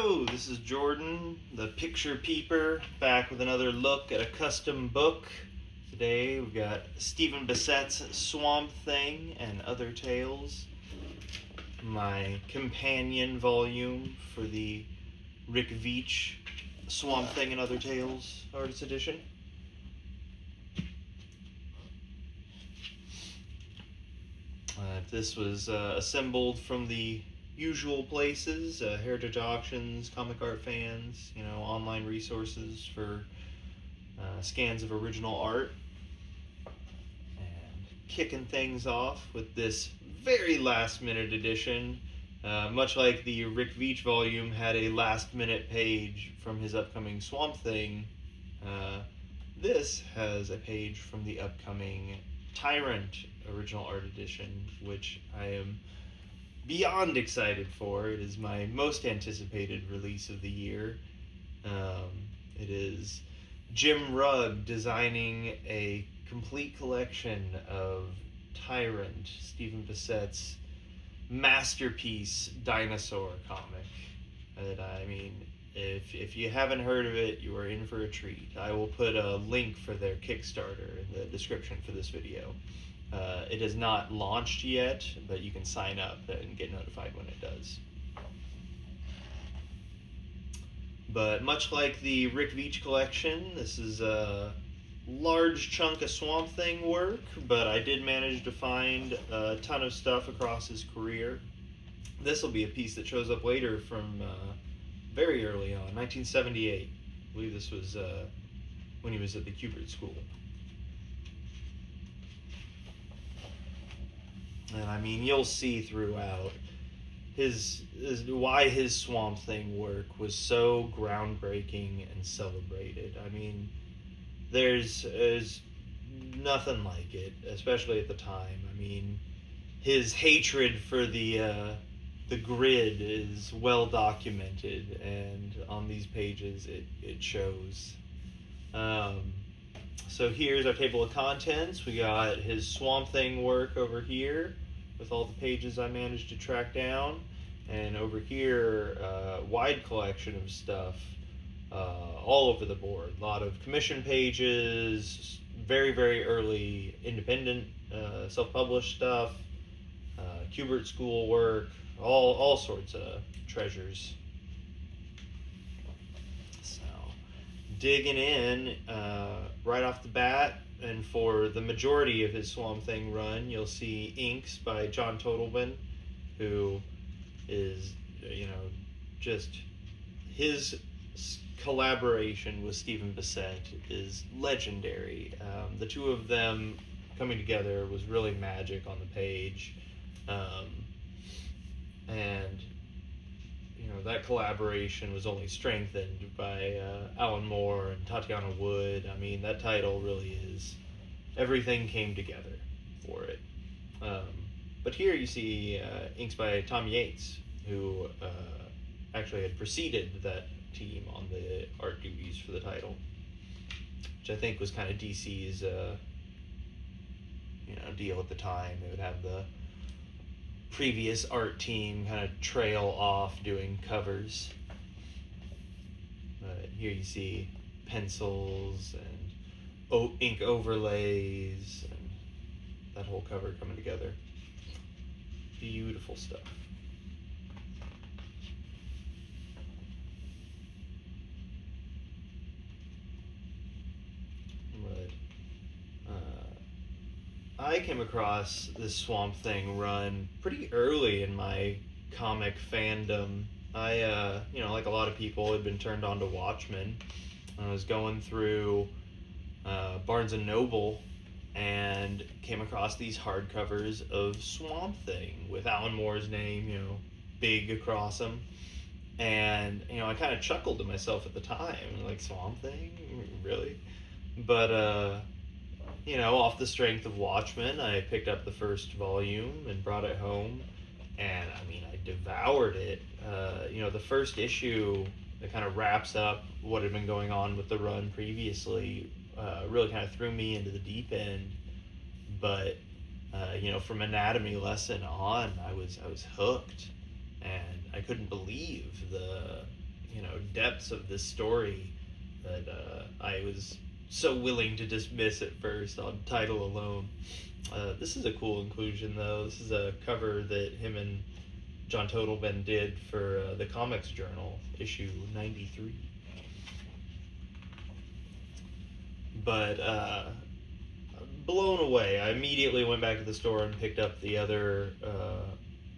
Hello, this is Jordan, the Picture Peeper, back with another look at a custom book. Today we've got Stephen Bissette's Swamp Thing and Other Tales, my companion volume for the Rick Veitch Swamp Thing and Other Tales Artist Edition. This was assembled from the usual places, heritage auctions, comic art fans, online resources for scans of original art. And kicking things off with this very last minute edition, much like the Rick Veitch volume had a last minute page from his upcoming Swamp Thing, this has a page from the upcoming Tyrant original art edition, which I am beyond excited for. It is my most anticipated release of the year. It is Jim Rugg designing a complete collection of Tyrant, Stephen Bissette's masterpiece dinosaur comic. If you haven't heard of it, you are in for a treat. I will put a link for their Kickstarter in the description for this video. It has not launched yet, but you can sign up and get notified when it does. But much like the Rick Veitch collection, this is a large chunk of Swamp Thing work, but I did manage to find a ton of stuff across his career. This will be a piece that shows up later from very early on, 1978. I believe this was when he was at the Kubert School. And you'll see throughout why his Swamp Thing work was so groundbreaking and celebrated. There's nothing like it, especially at the time. His hatred for the grid is well documented, and on these pages it shows. So here's our table of contents. We got his Swamp Thing work over here with all the pages I managed to track down, and over here wide collection of stuff all over the board. A lot of commission pages, very, very early independent self-published stuff, Kubert School work, all sorts of treasures. So digging in right off the bat, and for the majority of his Swamp Thing run, you'll see inks by John Totleben, who is, just his collaboration with Stephen Bissette is legendary. The two of them coming together was really magic on the page. And that collaboration was only strengthened by Alan Moore and Tatiana Wood. That title really is everything came together for it. But here you see inks by Tom Yates, who actually had preceded that team on the art duties for the title, which I think was kind of DC's deal at the time. They would have the previous art team kind of trail off doing covers. But here you see pencils and ink overlays and that whole cover coming together. Beautiful stuff. I came across this Swamp Thing run pretty early in my comic fandom. I, like a lot of people, had been turned on to Watchmen. I was going through Barnes & Noble and came across these hardcovers of Swamp Thing with Alan Moore's name, big across them. And, I kind of chuckled to myself at the time, like, Swamp Thing? Really? But, off the strength of Watchmen, I picked up the first volume and brought it home, and I devoured it. The first issue that kind of wraps up what had been going on with the run previously really kind of threw me into the deep end. But from Anatomy Lesson on, I was hooked, and I couldn't believe the depths of this story that I was so willing to dismiss at first on title alone. This is a cool inclusion, though. This is a cover that him and John Totleben did for the Comics Journal, issue 93. But blown away. I immediately went back to the store and picked up the other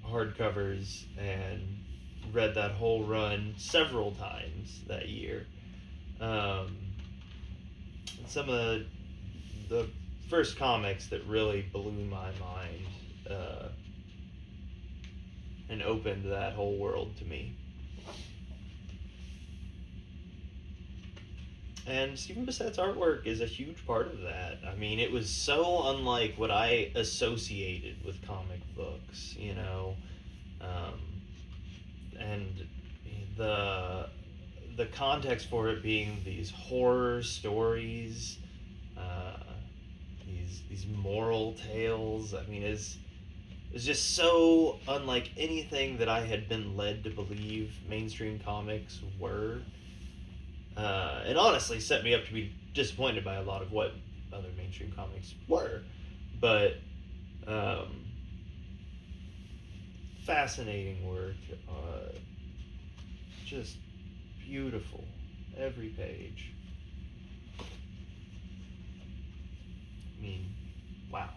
hardcovers and read that whole run several times that year. Some of the first comics that really blew my mind and opened that whole world to me. And Stephen Bissette's artwork is a huge part of that. I mean, it was so unlike what I associated with comic books, and the context for it being these horror stories, these moral tales. I mean, it's just so unlike anything that I had been led to believe mainstream comics were. And honestly set me up to be disappointed by a lot of what other mainstream comics were. But fascinating work. Just beautiful. Every page. I mean, wow.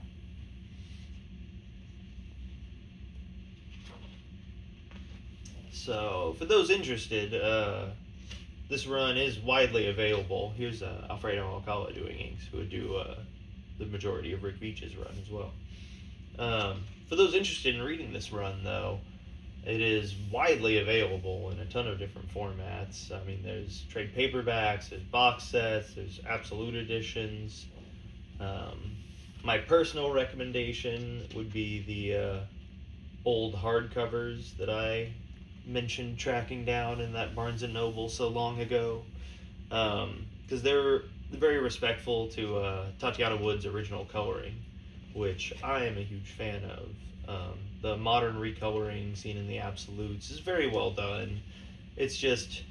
So, for those interested, this run is widely available. Here's Alfredo Alcala doing inks, who would do the majority of Rick Veitch's run as well. For those interested in reading this run, though, it is widely available in a ton of different formats. I mean, there's trade paperbacks, there's box sets, there's absolute editions. My personal recommendation would be the old hardcovers that I mentioned tracking down in that Barnes & Noble so long ago, because they're very respectful to Tatiana Wood's original coloring, which I am a huge fan of. The modern recoloring seen in the absolutes is very well done. It's just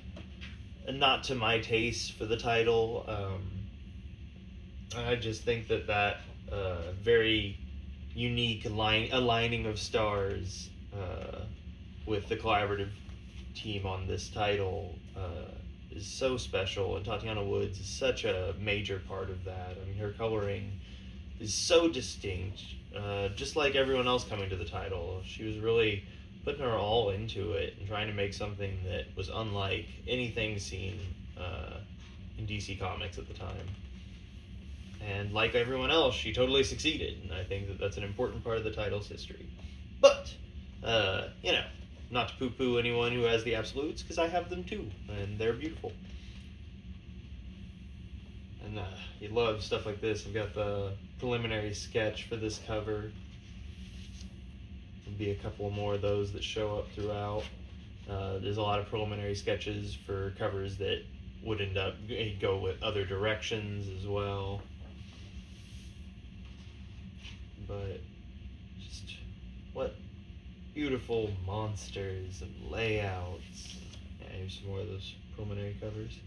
not to my taste for the title. I just think that very unique aligning of stars with the collaborative team on this title is so special, and Tatiana Woods is such a major part of that. I mean, her coloring is so distinct, just like everyone else coming to the title. She was really putting her all into it and trying to make something that was unlike anything seen in DC Comics at the time. And like everyone else, she totally succeeded, and I think that that's an important part of the title's history. But, not to poo-poo anyone who has the absolutes, because I have them too, and they're beautiful. And you love stuff like this. I've got the preliminary sketch for this cover. There'll be a couple more of those that show up throughout. There's a lot of preliminary sketches for covers that would end up go with other directions as well. But just what beautiful monsters and layouts. Yeah, here's some more of those preliminary covers.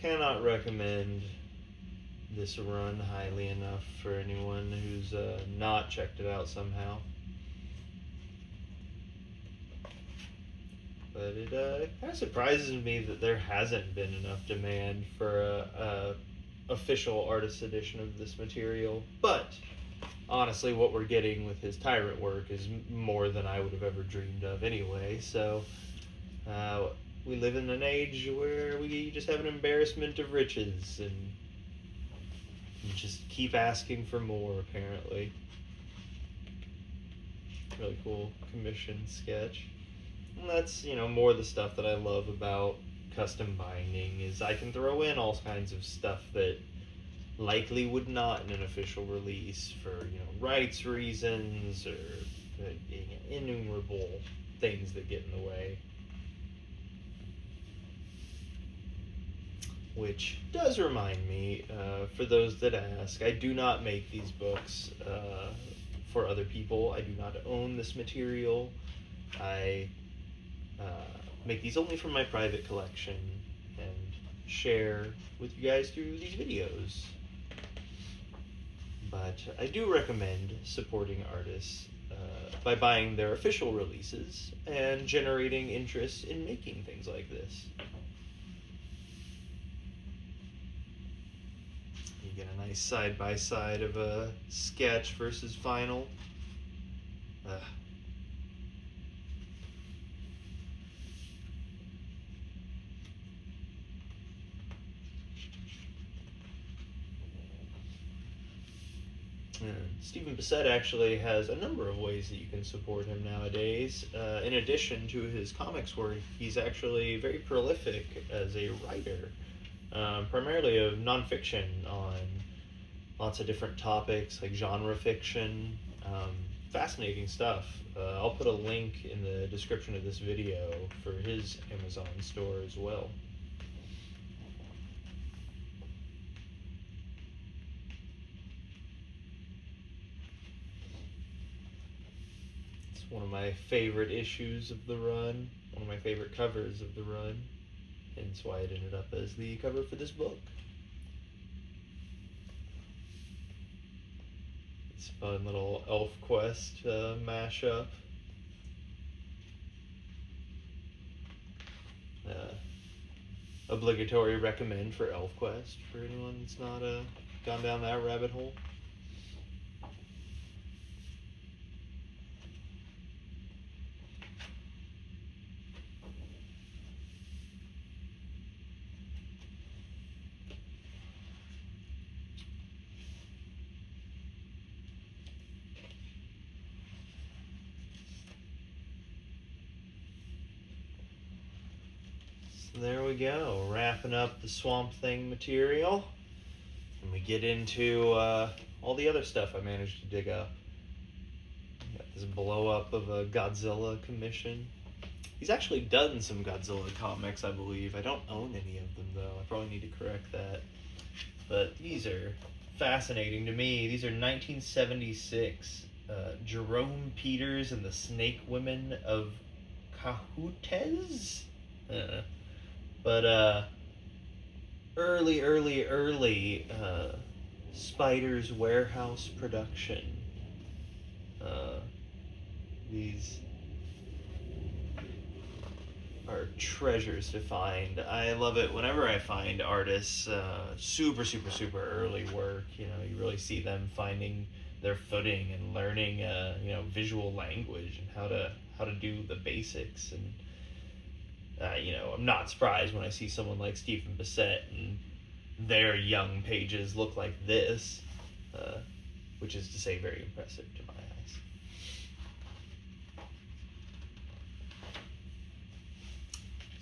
Cannot recommend this run highly enough for anyone who's not checked it out somehow. But it kind of surprises me that there hasn't been enough demand for a official artist edition of this material. But honestly, what we're getting with his Tyrant work is more than I would have ever dreamed of anyway. So we live in an age where we just have an embarrassment of riches and just keep asking for more, apparently. Really cool commission sketch. And that's, more the stuff that I love about custom binding, is I can throw in all kinds of stuff that likely would not in an official release for, rights reasons or innumerable things that get in the way. which does remind me, for those that ask, I do not make these books for other people. I do not own this material. I make these only for my private collection and share with you guys through these videos. But I do recommend supporting artists by buying their official releases and generating interest in making things like this. You get a nice side-by-side of a sketch versus final. Stephen Bissette actually has a number of ways that you can support him nowadays. In addition to his comics work, he's actually very prolific as a writer, primarily of nonfiction on lots of different topics like genre fiction. Fascinating stuff. I'll put a link in the description of this video for his Amazon store as well. One of my favorite issues of the run, one of my favorite covers of the run, hence why it ended up as the cover for this book. It's a fun little ElfQuest mashup. Obligatory recommend for ElfQuest for anyone that's not gone down that rabbit hole. There we go, wrapping up the Swamp Thing material, and we get into all the other stuff I managed to dig up. Got this blow up of a Godzilla commission. He's actually done some Godzilla comics, I believe. I don't own any of them though. I probably need to correct that. But these are fascinating to me. These are 1976 Jerome Peters and the Snake Women of Cahutes. But early Spider's Warehouse production. These are treasures to find. I love it whenever I find artists super early work. You know, you really see them finding their footing and learning visual language and how to do the basics. And I'm not surprised when I see someone like Stephen Bissette and their young pages look like this, which is to say very impressive to my eyes.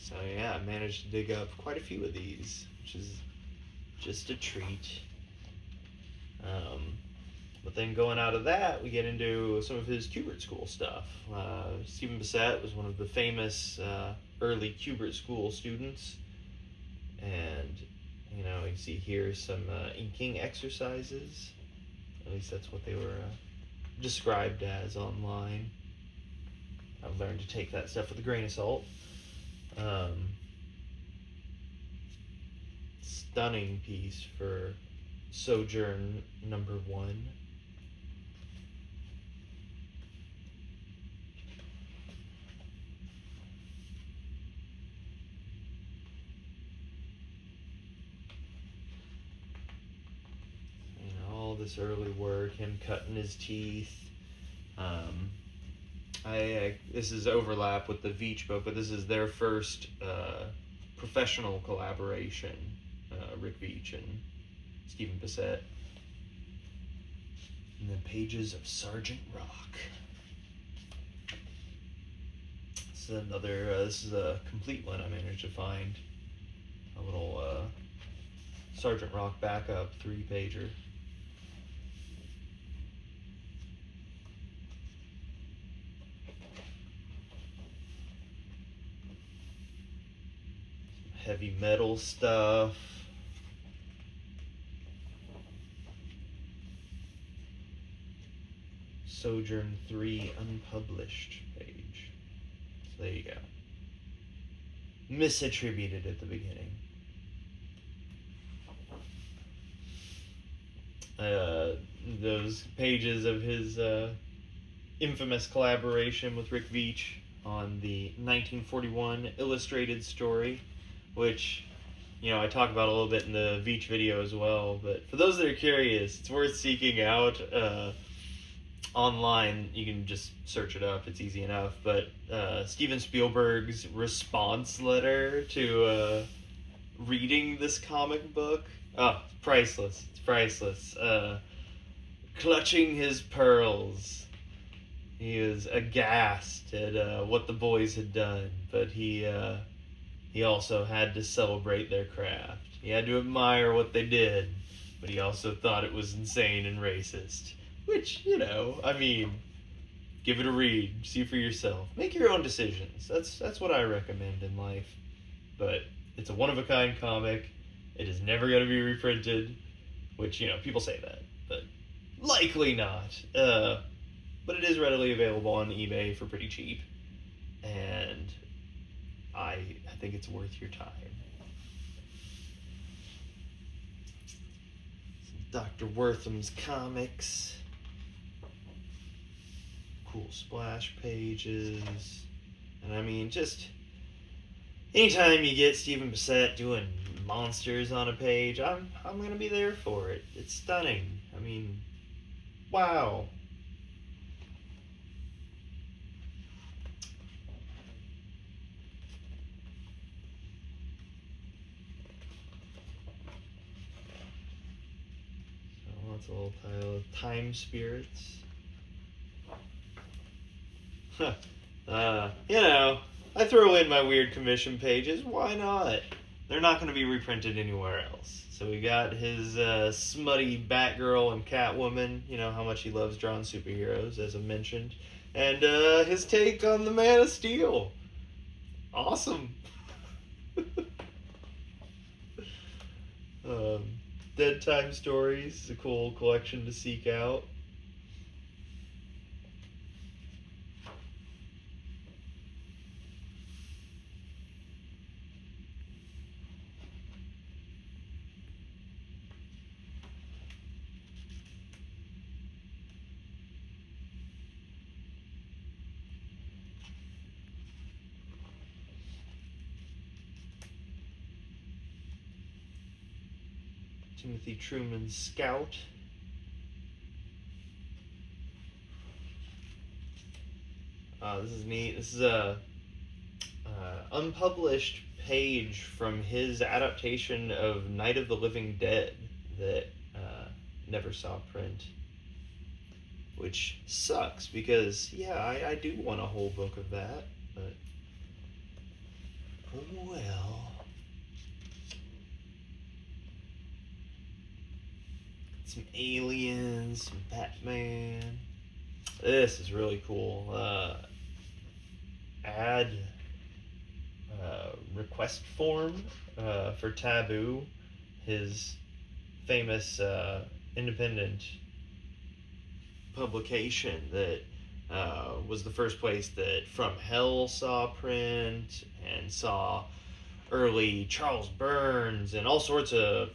So yeah, I managed to dig up quite a few of these, which is just a treat. But then going out of that, we get into some of his Kubert School stuff. Stephen Bissette was one of the famous early Kubert School students. And, you can see here some inking exercises. At least that's what they were described as online. I've learned to take that stuff with a grain of salt. Stunning piece for Sojourn #1. All this early work, him cutting his teeth. This is overlap with the Veitch book, but this is their first professional collaboration, Rick Veitch and Stephen Bissette. And then pages of Sergeant Rock. This is a complete one I managed to find. A little Sergeant Rock backup 3-pager. Heavy metal stuff. Sojourn 3 unpublished page. So there you go. Misattributed at the beginning. Those pages of his infamous collaboration with Rick Veitch on the 1941 illustrated story, which, I talk about a little bit in the Veitch video as well, but for those that are curious, it's worth seeking out online. You can just search it up, it's easy enough, but Steven Spielberg's response letter to reading this comic book, it's priceless. It's priceless. Clutching his pearls, he was aghast at what the boys had done, but he also had to celebrate their craft. He had to admire what they did, but he also thought it was insane and racist. Which, give it a read, see for yourself. Make your own decisions. That's what I recommend in life. But it's a one-of-a-kind comic. It is never going to be reprinted, which, people say that, but likely not. But it is readily available on eBay for pretty cheap, and I think it's worth your time. Some Dr. Wortham's comics. Cool splash pages. And just anytime you get Stephen Bissette doing monsters on a page, I'm gonna be there for it. It's stunning. Wow. So that's a little title of Time Spirits. I throw in my weird commission pages. Why not? They're not going to be reprinted anywhere else. So we got his smutty Batgirl and Catwoman. You know how much he loves drawing superheroes, as I mentioned. And his take on the Man of Steel. Awesome. Dead Time Stories is a cool collection to seek out. Timothy Truman's Scout. This is neat. This is a unpublished page from his adaptation of Night of the Living Dead that never saw print, which sucks because I do want a whole book of that, but oh well. Some aliens, some Batman. This is really cool. Add request form for Taboo, his famous independent publication that was the first place that From Hell saw print and saw early Charles Burns and all sorts of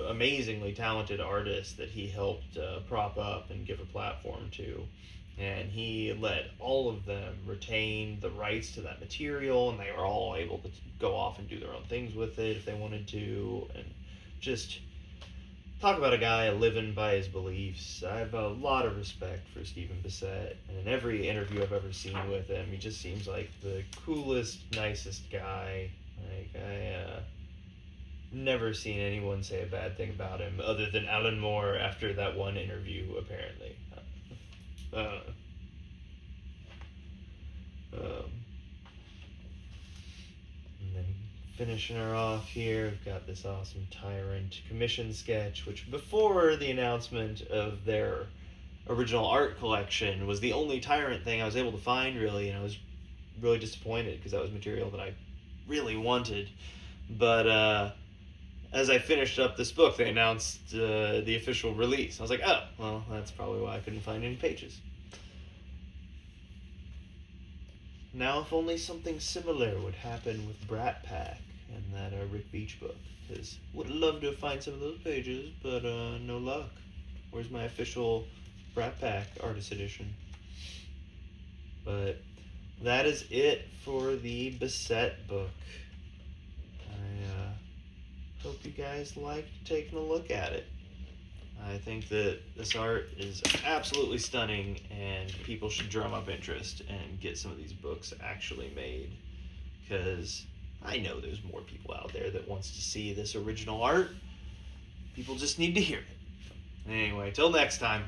amazingly talented artists that he helped prop up and give a platform to. And he let all of them retain the rights to that material, and they were all able to go off and do their own things with it if they wanted to. And just talk about a guy living by his beliefs. I have a lot of respect for Stephen Bissette, and in every interview I've ever seen with him, he just seems like the coolest, nicest guy. I never seen anyone say a bad thing about him other than Alan Moore after that one interview, apparently. And then finishing her off here, we've got this awesome Tyrant commission sketch, which before the announcement of their original art collection was the only Tyrant thing I was able to find, really, and I was really disappointed because that was material that I really wanted. But as I finished up this book, they announced the official release. I was like, oh, well, that's probably why I couldn't find any pages. now if only something similar would happen with Brat Pack and that Rick Veitch book, because would love to find some of those pages, but no luck. Where's my official Brat Pack artist edition? But that is it for the Bissette book. I hope you guys liked taking a look at it. I think that this art is absolutely stunning, and people should drum up interest and get some of these books actually made, because I know there's more people out there that wants to see this original art. People just need to hear it. Anyway, till next time.